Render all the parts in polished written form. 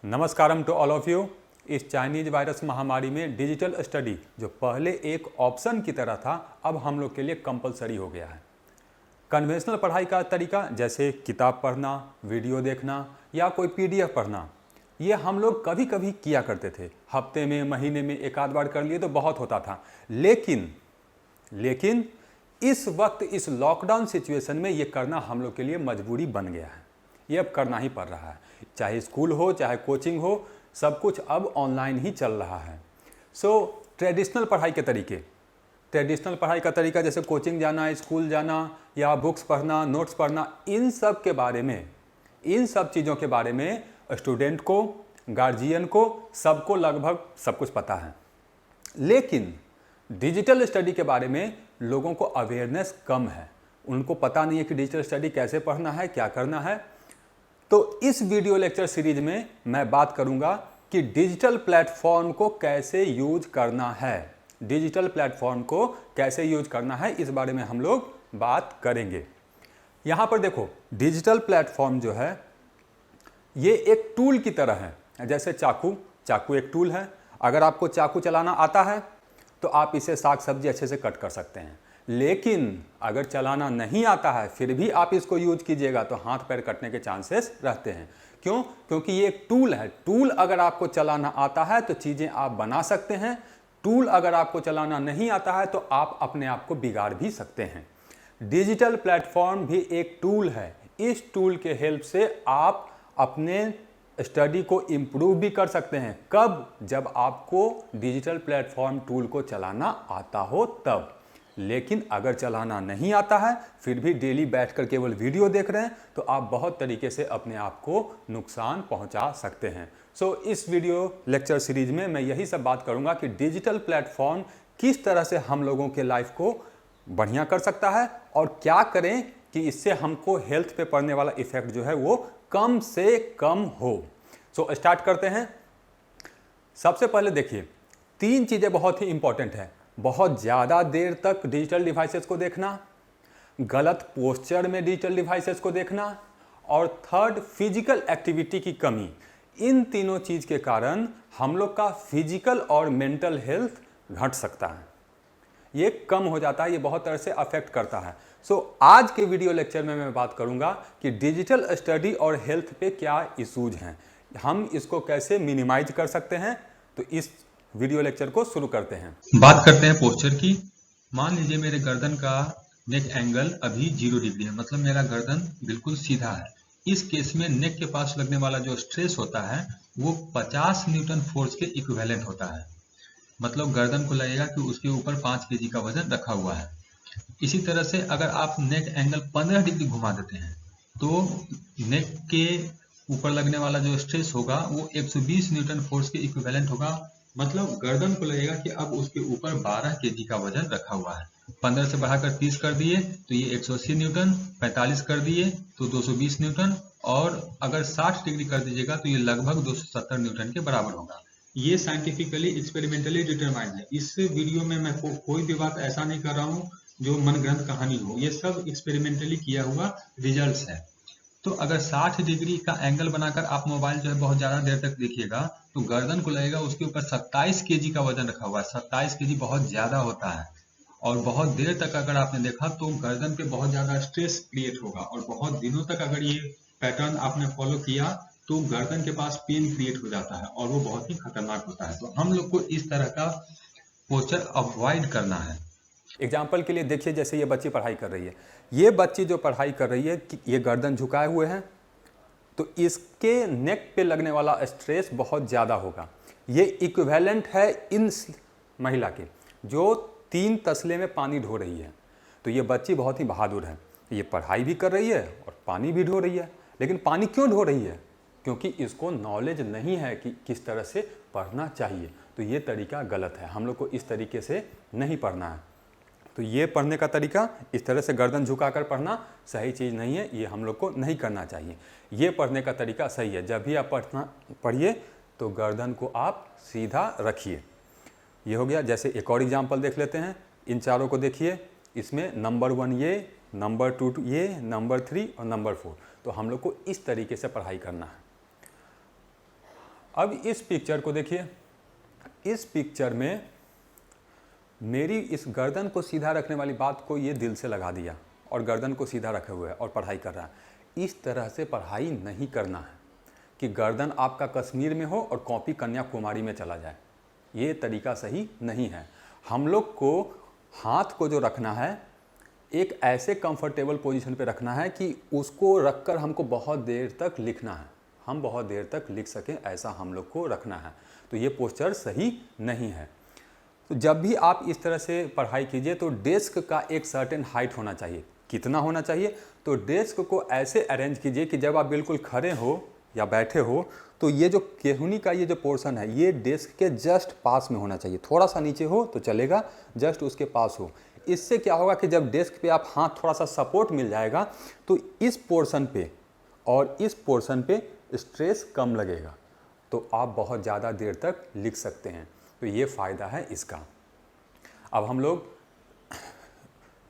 नमस्कारम to all of you. इस Chinese virus महामारी में डिजिटल स्टडी जो पहले एक ऑप्शन की तरह था, अब हम लोग के लिए कंपलसरी हो गया है। कन्वेंशनल पढ़ाई का तरीका जैसे किताब पढ़ना, वीडियो देखना या कोई पीडीएफ पढ़ना, ये हम लोग कभी कभी किया करते थे। हफ्ते में, महीने में एक आध बार कर लिए तो बहुत होता था। लेकिन इस वक्त इस लॉकडाउन सिचुएशन में ये करना हम लोग के लिए मजबूरी बन गया है। ये अब करना ही पड़ रहा है, चाहे स्कूल हो चाहे कोचिंग हो, सब कुछ अब ऑनलाइन ही चल रहा है। ट्रेडिशनल पढ़ाई का तरीका जैसे कोचिंग जाना, स्कूल जाना या बुक्स पढ़ना, नोट्स पढ़ना, इन सब चीज़ों के बारे में स्टूडेंट को, गार्जियन को, सबको लगभग सब कुछ पता है। लेकिन डिजिटल स्टडी के बारे में लोगों को अवेयरनेस कम है। उनको पता नहीं है कि डिजिटल स्टडी कैसे पढ़ना है, क्या करना है। तो इस वीडियो लेक्चर सीरीज में मैं बात करूंगा कि डिजिटल प्लेटफॉर्म को कैसे यूज करना है। इस बारे में हम लोग बात करेंगे। यहां पर देखो, डिजिटल प्लेटफॉर्म जो है ये एक टूल की तरह है। जैसे चाकू एक टूल है। अगर आपको चाकू चलाना आता है तो आप इसे साग सब्जी अच्छे से कट कर सकते हैं। लेकिन अगर चलाना नहीं आता है फिर भी आप इसको यूज कीजिएगा तो हाथ पैर कटने के चांसेस रहते हैं। क्यों? क्योंकि ये एक टूल है। टूल अगर आपको चलाना आता है तो चीज़ें आप बना सकते हैं। टूल अगर आपको चलाना नहीं आता है तो आप अपने आप को बिगाड़ भी सकते हैं। डिजिटल प्लेटफॉर्म भी एक टूल है। इस टूल के हेल्प से आप अपने स्टडी को इम्प्रूव भी कर सकते हैं। कब? जब आपको डिजिटल प्लेटफॉर्म टूल को चलाना आता हो तब। लेकिन अगर चलाना नहीं आता है फिर भी डेली बैठकर केवल वीडियो देख रहे हैं तो आप बहुत तरीके से अपने आप को नुकसान पहुंचा सकते हैं। इस वीडियो लेक्चर सीरीज में मैं यही सब बात करूंगा कि डिजिटल प्लेटफॉर्म किस तरह से हम लोगों के लाइफ को बढ़िया कर सकता है और क्या करें कि इससे हमको हेल्थ पे पड़ने वाला इफेक्ट जो है वो कम से कम हो। स्टार्ट करते हैं। सबसे पहले देखिए, 3 चीज़ें बहुत ही इंपॉर्टेंट है। बहुत ज़्यादा देर तक डिजिटल डिवाइसेस को देखना, गलत पोस्चर में डिजिटल डिवाइसेस को देखना, और थर्ड, फिजिकल एक्टिविटी की कमी। इन तीनों चीज़ के कारण हम लोग का फिजिकल और मेंटल हेल्थ घट सकता है, ये कम हो जाता है, ये बहुत तरह से अफेक्ट करता है। आज के वीडियो लेक्चर में मैं बात करूंगा कि डिजिटल स्टडी और हेल्थ पे क्या इश्यूज हैं, हम इसको कैसे मिनिमाइज कर सकते हैं। तो इस वीडियो लेक्चर को शुरू करते हैं। बात करते हैं पोस्चर की। मान लीजिए मेरे गर्दन का नेक एंगल अभी 0 डिग्री है, मतलब मेरा गर्दन बिल्कुल सीधा है। इस केस में नेक के पास लगने वाला जो स्ट्रेस होता है वो 50 न्यूटन फोर्स के इक्विवेलेंट होता है। मतलब गर्दन को लगेगा कि उसके ऊपर 5 केजी का वजन रखा हुआ है। इसी तरह से अगर आप नेक एंगल 15 डिग्री घुमा देते हैं तो नेक के ऊपर लगने वाला जो स्ट्रेस होगा वो 120 न्यूटन फोर्स के इक्विवेलेंट होगा। मतलब गर्दन को लगेगा कि अब उसके ऊपर 12 केजी का वजन रखा हुआ है। 15 से बढ़ाकर 30 कर दिए तो ये 180 न्यूटन, 45 कर दिए तो 220 न्यूटन, और अगर 60 डिग्री कर दीजिएगा तो ये लगभग 270 न्यूटन के बराबर होगा। ये साइंटिफिकली एक्सपेरिमेंटली डिटरमाइंड है। इस वीडियो में मैं कोई भी बात ऐसा नहीं कर रहा हूँ जो मनगढ़ंत कहानी हो, ये सब एक्सपेरिमेंटली किया हुआ रिजल्ट्स है। तो अगर 60 डिग्री का एंगल बनाकर आप मोबाइल जो है बहुत ज़्यादा देर तक देखिएगा तो गर्दन को लगेगा उसके ऊपर 27 केजी का वजन रखा हुआ है। 27 केजी बहुत ज़्यादा होता है, और बहुत देर तक अगर आपने देखा तो गर्दन पे बहुत ज़्यादा स्ट्रेस क्रिएट होगा, और बहुत दिनों तक अगर ये पैटर्न आपने फॉलो किया तो गर्दन के पास पेन क्रिएट हो जाता है और वो बहुत ही खतरनाक होता है। तो हम लोग को इस तरह का पोस्चर अवॉइड करना है। एग्जाम्पल के लिए देखिए, जैसे ये बच्ची पढ़ाई कर रही है, ये बच्ची जो पढ़ाई कर रही है ये गर्दन झुकाए हुए हैं तो इसके नेक पे लगने वाला स्ट्रेस बहुत ज़्यादा होगा। ये इक्विवेलेंट है इन महिला के जो 3 तसले में पानी ढो रही है। तो ये बच्ची बहुत ही बहादुर है, ये पढ़ाई भी कर रही है और पानी भी ढो रही है। लेकिन पानी क्यों ढो रही है? क्योंकि इसको नॉलेज नहीं है कि किस तरह से पढ़ना चाहिए। तो ये तरीका गलत है, हम लोग को इस तरीके से नहीं पढ़ना है। तो ये पढ़ने का तरीका, इस तरह से गर्दन झुकाकर पढ़ना सही चीज़ नहीं है, ये हम लोग को नहीं करना चाहिए। ये पढ़ने का तरीका सही है, जब भी आप पढ़िए तो गर्दन को आप सीधा रखिए। ये हो गया। जैसे एक और एग्जाम्पल देख लेते हैं, इन चारों को देखिए। इसमें नंबर 1 ये, नंबर 2 ये, नंबर 3 और नंबर 4। तो हम लोग को इस तरीके से पढ़ाई करना है। अब इस पिक्चर को देखिए, इस पिक्चर में मेरी इस गर्दन को सीधा रखने वाली बात को ये दिल से लगा दिया और गर्दन को सीधा रखे हुए है और पढ़ाई कर रहा है। इस तरह से पढ़ाई नहीं करना है कि गर्दन आपका कश्मीर में हो और कॉपी कन्याकुमारी में चला जाए, ये तरीका सही नहीं है। हम लोग को हाथ को जो रखना है एक ऐसे कंफर्टेबल पोजीशन पे रखना है कि उसको रखकर हमको बहुत देर तक लिखना है, हम बहुत देर तक लिख सकें, ऐसा हम लोग को रखना है। तो ये पोस्चर सही नहीं है। तो जब भी आप इस तरह से पढ़ाई कीजिए तो डेस्क का एक सर्टेन हाइट होना चाहिए। कितना होना चाहिए? तो डेस्क को ऐसे अरेंज कीजिए कि जब आप बिल्कुल खड़े हो या बैठे हो तो ये जो केहुनी का ये जो पोर्शन है ये डेस्क के जस्ट पास में होना चाहिए। थोड़ा सा नीचे हो तो चलेगा, जस्ट उसके पास हो। इससे क्या होगा कि जब डेस्क पे आप हाथ थोड़ा सा सपोर्ट मिल जाएगा तो इस पोर्शन पे और इस पोर्शन पे स्ट्रेस कम लगेगा, तो आप बहुत ज़्यादा देर तक लिख सकते हैं। तो ये फ़ायदा है इसका। अब हम लोग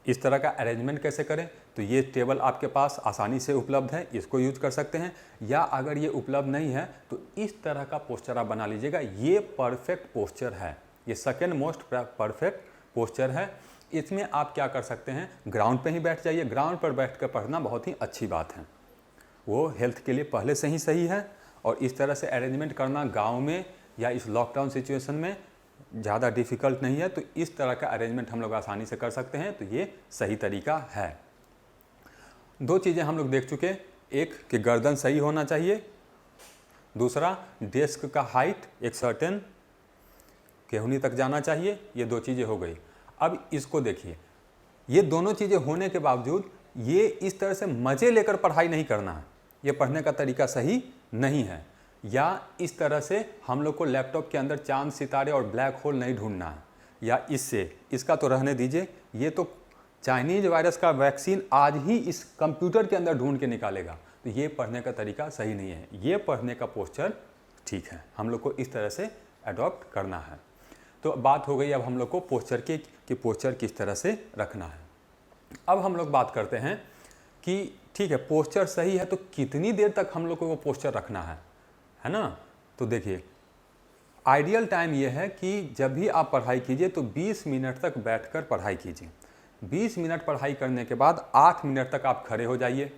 इस तरह का अरेंजमेंट कैसे करें? तो ये टेबल आपके पास आसानी से उपलब्ध है, इसको यूज कर सकते हैं, या अगर ये उपलब्ध नहीं है तो इस तरह का पोस्चर आप बना लीजिएगा। ये परफेक्ट पोस्चर है, ये सेकेंड मोस्ट परफेक्ट पोस्चर है। इसमें आप क्या कर सकते हैं, ग्राउंड पे ही बैठ जाइए। ग्राउंड पर बैठ कर पढ़ना बहुत ही अच्छी बात है, वो हेल्थ के लिए पहले से ही सही है। और इस तरह से अरेंजमेंट करना गांव में या इस लॉकडाउन सिचुएशन में ज़्यादा डिफ़िकल्ट नहीं है। तो इस तरह का अरेंजमेंट हम लोग आसानी से कर सकते हैं, तो ये सही तरीका है। दो चीज़ें हम लोग देख चुके, एक कि गर्दन सही होना चाहिए, दूसरा डेस्क का हाइट एक सर्टेन केहुनी तक जाना चाहिए। ये दो चीज़ें हो गई। अब इसको देखिए, ये दोनों चीज़ें होने के बावजूद ये इस तरह से मज़े लेकर पढ़ाई नहीं करना है, ये पढ़ने का तरीका सही नहीं है। या इस तरह से हम लोग को लैपटॉप के अंदर चांद सितारे और ब्लैक होल नहीं ढूंढना है, या इसका तो रहने दीजिए। ये तो चाइनीज वायरस का वैक्सीन आज ही इस कंप्यूटर के अंदर ढूंढ के निकालेगा, तो ये पढ़ने का तरीका सही नहीं है। ये पढ़ने का पोस्चर ठीक है, हम लोग को इस तरह से अडॉप्ट करना है। तो बात हो गई अब हम लोग को पोस्चर की कि पोस्चर किस तरह से रखना है। अब हम लोग बात करते हैं कि ठीक है पोस्चर सही है, तो कितनी देर तक हम लोग को वो पोस्चर रखना है ना? तो देखिए आइडियल टाइम ये है कि जब भी आप पढ़ाई कीजिए तो 20 मिनट तक बैठकर पढ़ाई कीजिए। 20 मिनट पढ़ाई करने के बाद 8 मिनट तक आप खड़े हो जाइए।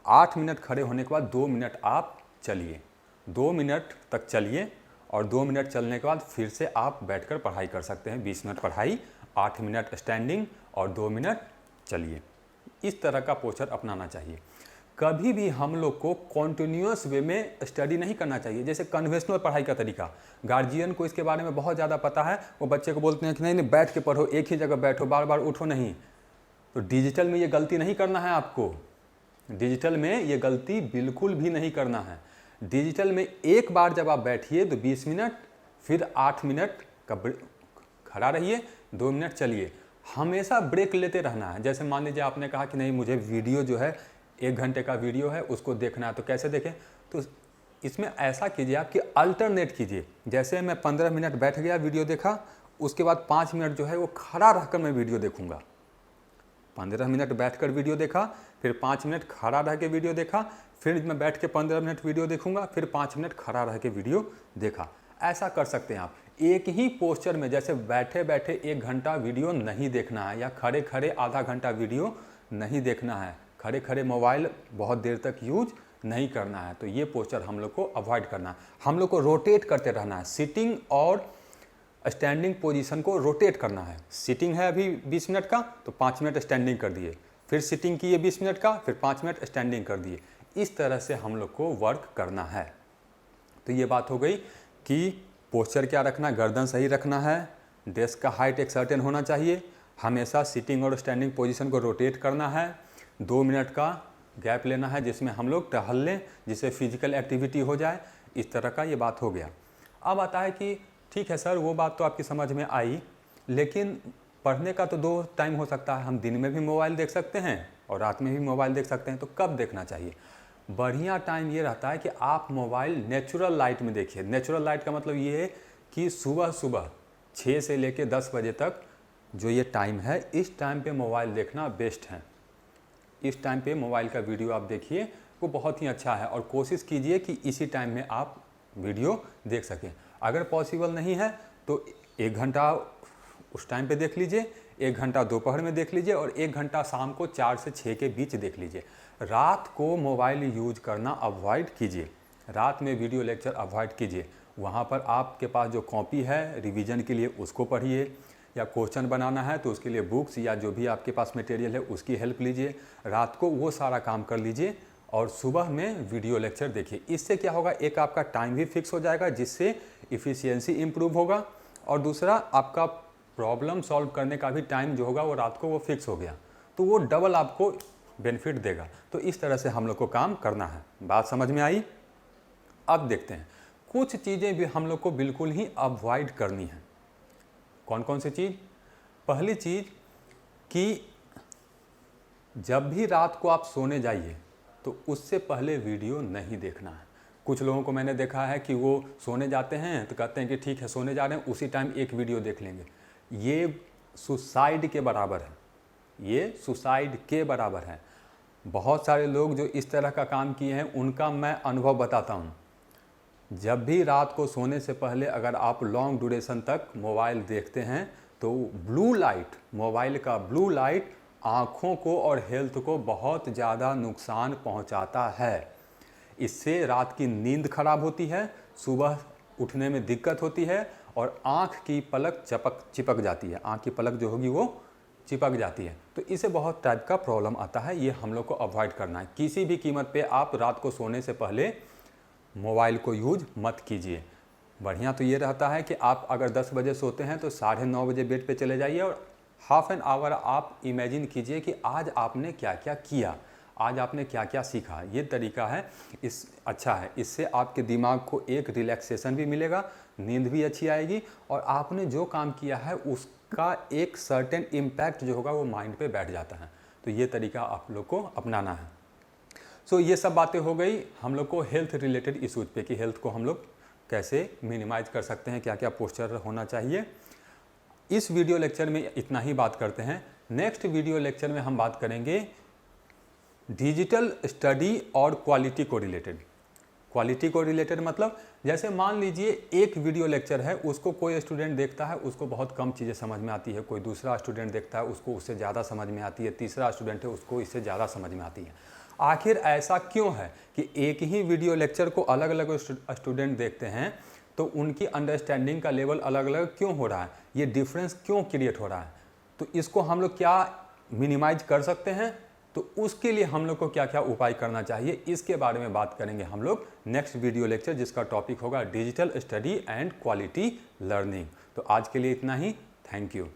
8 मिनट खड़े होने के बाद 2 मिनट आप चलिए, 2 मिनट तक चलिए और 2 मिनट चलने के बाद फिर से आप बैठकर पढ़ाई कर सकते हैं। 20 मिनट पढ़ाई, 8 मिनट स्टैंडिंग और 2 मिनट चलिए। इस तरह का पोस्चर अपनाना चाहिए। कभी भी हम लोग को कॉन्टिन्यूअस वे में स्टडी नहीं करना चाहिए। जैसे कन्वेंशनल पढ़ाई का तरीका, गार्जियन को इसके बारे में बहुत ज़्यादा पता है, वो बच्चे को बोलते हैं कि नहीं बैठ के पढ़ो, एक ही जगह बैठो, बार बार उठो नहीं। तो डिजिटल में ये गलती नहीं करना है आपको। डिजिटल में ये गलती बिल्कुल भी नहीं करना है। डिजिटल में एक बार जब आप बैठिए तो 20 मिनट, फिर 8 मिनट का खड़ा रहिए, 2 मिनट चलिए। हमेशा ब्रेक लेते रहना है। जैसे मान लीजिए आपने कहा कि नहीं मुझे वीडियो जो है 1 घंटे का वीडियो है उसको देखना है, तो कैसे देखें? तो इसमें ऐसा कीजिए आप कि अल्टरनेट कीजिए। जैसे मैं 15 मिनट बैठ गया, वीडियो देखा, उसके बाद 5 मिनट जो है वो खड़ा रहकर मैं वीडियो देखूंगा। 15 मिनट बैठकर वीडियो देखा, फिर 5 मिनट खड़ा रह के वीडियो देखा, फिर मैं बैठ के 15 मिनट वीडियो देखूंगा, फिर 5 मिनट खड़ा रह के वीडियो देखा। ऐसा कर सकते हैं आप। एक ही पोस्चर में जैसे बैठे बैठे 1 घंटा वीडियो नहीं देखना है, या खड़े खड़े आधा घंटा वीडियो नहीं देखना है, खड़े खड़े मोबाइल बहुत देर तक यूज नहीं करना है। तो ये पोस्चर हम लोग को अवॉइड करना है। हम लोग को रोटेट करते रहना है। सिटिंग और स्टैंडिंग पोजीशन को रोटेट करना है। सिटिंग है अभी 20 मिनट का, तो 5 मिनट स्टैंडिंग कर दिए, फिर सिटिंग किए 20 मिनट का, फिर 5 मिनट स्टैंडिंग कर दिए। इस तरह से हम लोग को वर्क करना है। तो ये बात हो गई कि पोस्चर क्या रखना, गर्दन सही रखना है, डेस्क का हाइट एक सर्टेन होना चाहिए, हमेशा सिटिंग और स्टैंडिंग पोजीशन को रोटेट करना है, 2 मिनट का गैप लेना है जिसमें हम लोग टहल लें, जिससे फिजिकल एक्टिविटी हो जाए। इस तरह का ये बात हो गया। अब आता है कि ठीक है सर वो बात तो आपकी समझ में आई, लेकिन पढ़ने का तो 2 टाइम हो सकता है। हम दिन में भी मोबाइल देख सकते हैं और रात में भी मोबाइल देख सकते हैं, तो कब देखना चाहिए? बढ़िया टाइम ये रहता है कि आप मोबाइल नेचुरल लाइट में देखिए। नेचुरल लाइट का मतलब ये है कि सुबह सुबह 6 से लेकर 10 बजे तक जो ये टाइम है, इस टाइम पे मोबाइल देखना बेस्ट है। इस टाइम पे मोबाइल का वीडियो आप देखिए, वो बहुत ही अच्छा है। और कोशिश कीजिए कि इसी टाइम में आप वीडियो देख सकें। अगर पॉसिबल नहीं है तो 1 घंटा उस टाइम पे देख लीजिए, 1 घंटा दोपहर में देख लीजिए और 1 घंटा शाम को 4 से 6 के बीच देख लीजिए। रात को मोबाइल यूज करना अवॉइड कीजिए, रात में वीडियो लेक्चर अवॉइड कीजिए। वहाँ पर आपके पास जो कॉपी है रिवीजन के लिए उसको पढ़िए, या क्वेश्चन बनाना है तो उसके लिए बुक्स या जो भी आपके पास मटेरियल है उसकी हेल्प लीजिए। रात को वो सारा काम कर लीजिए और सुबह में वीडियो लेक्चर देखिए। इससे क्या होगा, एक आपका टाइम भी फिक्स हो जाएगा जिससे इफ़िशियंसी इम्प्रूव होगा, और दूसरा आपका प्रॉब्लम सॉल्व करने का भी टाइम जो होगा वो रात को वो फिक्स हो गया, तो वो डबल आपको बेनिफिट देगा। तो इस तरह से हम लोग को काम करना है। बात समझ में आई? अब देखते हैं कुछ चीज़ें भी हम लोग को बिल्कुल ही अवॉइड करनी है। कौन कौन सी चीज़? पहली चीज़ कि जब भी रात को आप सोने जाइए तो उससे पहले वीडियो नहीं देखना है। कुछ लोगों को मैंने देखा है कि वो सोने जाते हैं तो कहते हैं कि ठीक है सोने जा रहे हैं, उसी टाइम एक वीडियो देख लेंगे। ये सुसाइड के बराबर है, ये सुसाइड के बराबर है। बहुत सारे लोग जो इस तरह का काम किए हैं उनका मैं अनुभव बताता हूँ। जब भी रात को सोने से पहले अगर आप लॉन्ग ड्यूरेशन तक मोबाइल देखते हैं तो ब्लू लाइट, मोबाइल का ब्लू लाइट आँखों को और हेल्थ को बहुत ज़्यादा नुकसान पहुँचाता है। इससे रात की नींद खराब होती है, सुबह उठने में दिक्कत होती है और आँख की पलक चिपक जाती है, आँख की पलक जो होगी वो चिपक जाती है। तो इससे बहुत टाइप का प्रॉब्लम आता है, ये हम लोग को अवॉइड करना है। किसी भी कीमत पे आप रात को सोने से पहले मोबाइल को यूज मत कीजिए। बढ़िया तो ये रहता है कि आप अगर 10 बजे सोते हैं तो 9:30 बजे बेड पे चले जाइए और हाफ एन आवर आप इमेजिन कीजिए कि आज आपने क्या क्या किया, आज आपने क्या क्या सीखा। ये तरीका है, इस अच्छा है। इससे आपके दिमाग को एक रिलैक्सेशन भी मिलेगा, नींद भी अच्छी आएगी और आपने जो काम किया है उसका एक सर्टेन इम्पैक्ट जो होगा वो माइंड पे बैठ जाता है। तो ये तरीका आप लोग को अपनाना है। सो ये सब बातें हो गई हम लोग को हेल्थ रिलेटेड इशूज़ पे कि हेल्थ को हम लोग कैसे मिनिमाइज कर सकते हैं, क्या क्या पोस्चर होना चाहिए। इस वीडियो लेक्चर में इतना ही बात करते हैं। नेक्स्ट वीडियो लेक्चर में हम बात करेंगे डिजिटल स्टडी और क्वालिटी को रिलेटेड। क्वालिटी को रिलेटेड मतलब जैसे मान लीजिए एक वीडियो लेक्चर है, उसको कोई स्टूडेंट देखता है उसको बहुत कम चीज़ें समझ में आती है, कोई दूसरा स्टूडेंट देखता है उसको उससे ज़्यादा समझ में आती है, तीसरा स्टूडेंट है उसको इससे ज़्यादा समझ में आती है। आखिर ऐसा क्यों है कि एक ही वीडियो लेक्चर को अलग अलग स्टूडेंट देखते हैं तो उनकी अंडरस्टैंडिंग का लेवल अलग अलग क्यों हो रहा है, ये डिफरेंस क्यों क्रिएट हो रहा है? तो इसको हम लोग क्या मिनिमाइज कर सकते हैं, तो उसके लिए हम लोग को क्या क्या उपाय करना चाहिए, इसके बारे में बात करेंगे हम लोग नेक्स्ट वीडियो लेक्चर, जिसका टॉपिक होगा digital study and quality learning. तो आज के लिए इतना ही। Thank you.